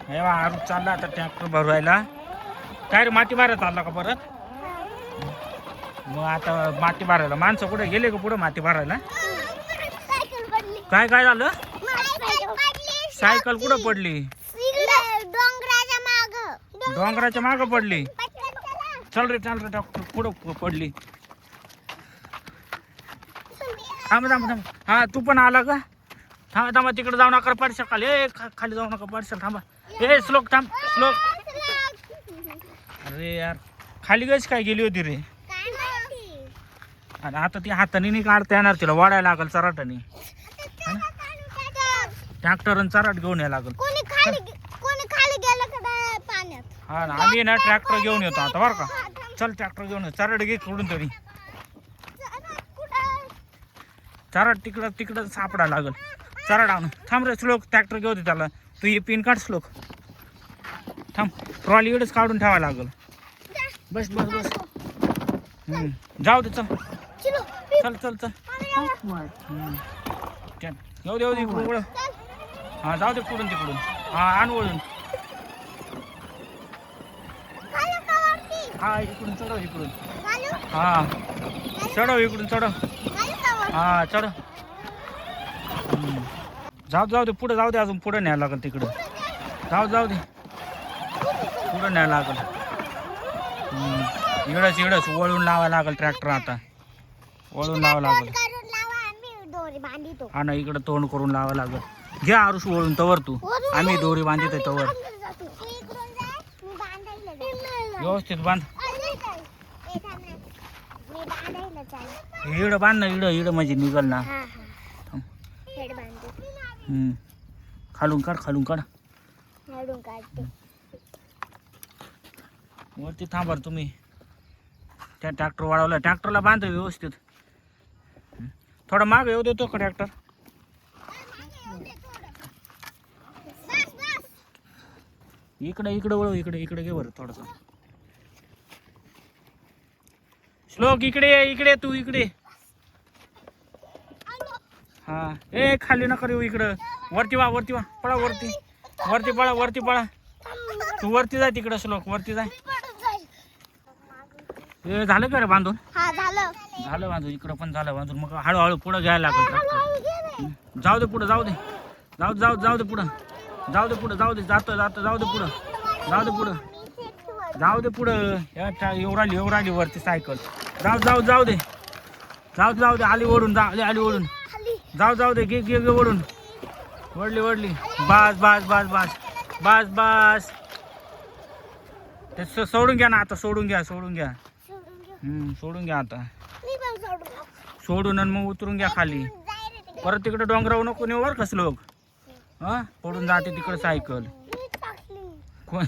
हे आरू चालला आता ट्रॅक्टर भरवायला. काय रे माती भरायला चालला का परत? मग आता माती भरायला माणसं कुठे गेले का पुढे माती भरायला? काय काय झालं? सायकल कुठं पडली? डोंगराच्या माग पडली. चल रे ट्रॅक्टर कुठं पडली? थांब थांब थांब. हा तू पण आला का? थांबा थांबा तिकडे जाऊ नका पडशा खाली. खाली जाऊ नका पडशा. थांबा. श्लोक थांब श्लोक. अरे यार खाली कशी काय गेली होती रे? आणि आता ती हाताने नाही काढता येणार, तिला वाढायला लागल चराटाने. ट्रॅक्टर आणि चराट घेऊन यायला लागल. हा ना आम्ही ना ट्रॅक्टर घेऊन येतो आता बरं का. चल ट्रॅक्टर घेऊन चराट घे कुठून तरी. चराट तिकडं सापडा लागल. चराट आणून थांब रे श्लोक. ट्रॅक्टर घेऊ दे त्याला. तू हे पिन काढ श्लोक. थांब ट्रॉली इकडेच काढून ठेवावं लागल. बस बस बस. जाऊ दे चल चल चल चल. जाऊ दे इकडून. हा जाऊ दे पुढून तिकडून. हा आण वळून. हा इकडून चढव इकडून. हा चढव इकडून चढव. हा चढव. जाऊ दे पुढे जाऊ दे. अजून पुढे न्यायला लागल तिकडं. जाऊ दे पुढे न्यायला लागल. इकडंच वळून लावायला लागल ट्रॅक्टर. आता वळून लावावं लागल. हा ना इकडं तोंड करून लावावं लागल. घ्या आरुष वळून तवर तू. आम्ही दोरी बांधित आहे तवर. व्यवस्थित बांध. इकडं बांध ना. इकडं म्हणजे निघल ना. खालून काढ. वरती थांबा तुम्ही. त्या ट्रॅक्टर वाढवला. ट्रॅक्टरला बांध व्यवस्थित. थोडा माग येऊ देतो का ट्रॅक्टर? इकडे वळव. इकडे घे बरं थोडस. श्लोक इकडे तू इकडे. हा खाली नका येऊ. इकडं वरती वा पळा वरती पळा. तू वरती जाय तिकडं श्लोक. वरती जाय. हे झालं का रे बांधून? झालं बांधून. इकडं पण झालं बांधून. मग हळूहळू पुढं घ्यायला लागल. जाऊ दे पुढं. जाऊ दे पुढं. जाऊ दे पुढं. येऊ राहिली वरती सायकल. जाऊ दे. आली ओढून. आली ओढून. जाऊ दे. घे ओढून. वडली. बस. ते सोडून घ्या ना आता. सोडून घ्या. सोडून घ्या आता. सोडून आणि मग उतरून घ्या खाली. परत तिकडे डोंगरावर नको नेऊ बरं का श्लोक. हा पडून जाते तिकडे सायकल. कोण